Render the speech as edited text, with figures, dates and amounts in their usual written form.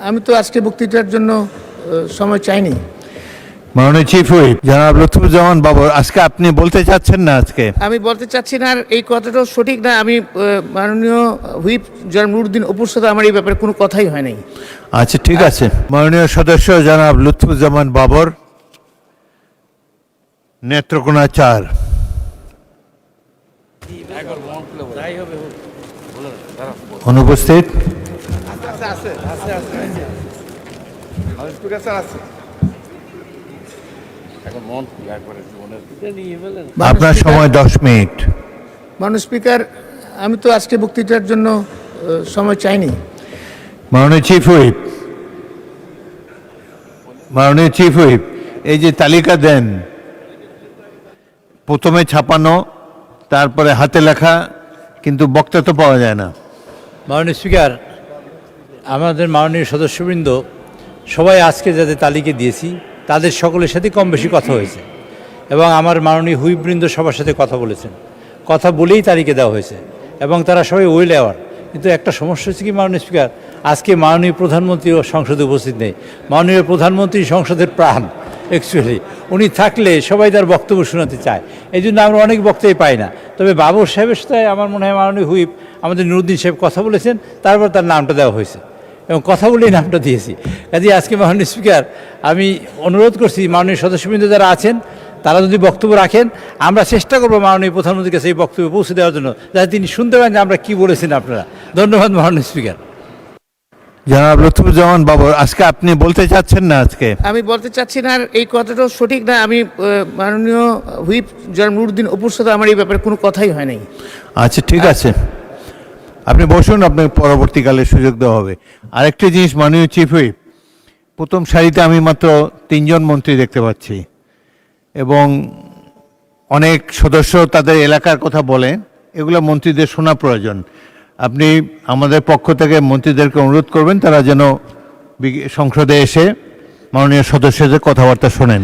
আমি তো আজকে বক্তৃতার জন্য সময় চাইনি। মাননীয় চিফ হুইপ জনাব লুৎফুজ্জামান বাবর, আজকে আপনি বলতে চাচ্ছেন না? আজকে আমি বলতে চাচ্ছি না, আর এই কথাটাও সঠিক না। আমি মাননীয় হুইপ জনাব নুরুদ্দিন অপুর সাথে আমার এই ব্যাপারে কোনো কথাই হয় নাই। আচ্ছা, ঠিক আছে। মাননীয় সদস্য জনাব লুৎফুজ্জামান বাবর, নেত্রকোনা ৪। অনুপস্থিত। আপনার সময় 10 মিনিট। মাননীয় স্পিকার, আমি তো আজকে বক্তৃতার জন্য সময় চাইনি। মাননীয় চিফ হুইপ, মাননীয় চিফ হুইপ, এই যে তালিকা দেন, প্রথমে ছাপানো, তারপরে হাতে লেখা, কিন্তু বক্তা তো পাওয়া যায় না। মাননীয় স্পিকার, আমাদের মাননীয় সদস্যবৃন্দ সবাই আজকে যাদের তালিকা দিয়েছি তাদের সকলের সাথে কম বেশি কথা হয়েছে এবং আমার মাননীয় হুইপবৃন্দ সবার সাথে কথা বলেছেন। কথা বলেই তালিকা দেওয়া হয়েছে এবং তারা সবাই ওয়েল অ্যাওয়ার। কিন্তু একটা সমস্যা হচ্ছে কি মাননীয় স্পিকার, আজকে মাননীয় প্রধানমন্ত্রীও সংসদে উপস্থিত নেই। মাননীয় প্রধানমন্ত্রী সংসদের প্রাণ অ্যাকচুয়ালি, উনি থাকলে সবাই তার বক্তব্য শোনাতে চায়, এই জন্য আমরা অনেক বক্তব্য পাই না। তবে বাবর সাহেবের সাথে আমার মনে হয় মাননীয় হুইপ আমাদের নুরুদ্দিন সাহেব কথা বলেছেন, তারপর তার নামটা দেওয়া হয়েছে এবং কথা বলেই নামটা দিয়েছি। কাজে আজকে মাননীয় স্পিকার, আমি অনুরোধ করছি মাননীয় সদস্যবৃন্দ যারা আছেন তারা যদি বক্তব্য রাখেন, আমরা চেষ্টা করবো মাননীয় প্রধানমন্ত্রীর কাছে এই বক্তব্য পৌঁছে দেওয়ার জন্য, যাতে তিনি শুনতে পারেন যে আমরা কী বলেছেন আপনারা। ধন্যবাদ মাননীয় স্পিকার। জনাব লুৎফুজ্জামান বাবর, আজকে আপনি বলতে চাচ্ছেন না? আজকে আমি বলতে চাচ্ছি না, আর এই কথাটাও সঠিক না। আমি মাননীয় হুইপ জনাব নুরুদ্দিন অপুর সাথে আমার এই ব্যাপারে কোনো কথাই হয় নাই। আচ্ছা, ঠিক আছে, আপনি বসুন, আপনাকে পরবর্তীকালে সুযোগ দেওয়া হবে। আরেকটি জিনিস, মাননীয় চিফ হুইপ, প্রথম সারিতে আমি মাত্র 3 জন মন্ত্রী দেখতে পাচ্ছি এবং অনেক সদস্য তাদের এলাকার কথা বলেন, এগুলো মন্ত্রীদের শোনা প্রয়োজন। আপনি আমাদের পক্ষ থেকে মন্ত্রীদেরকে অনুরোধ করবেন তারা যেন সংসদে এসে মাননীয় সদস্যদের কথাবার্তা শোনেন।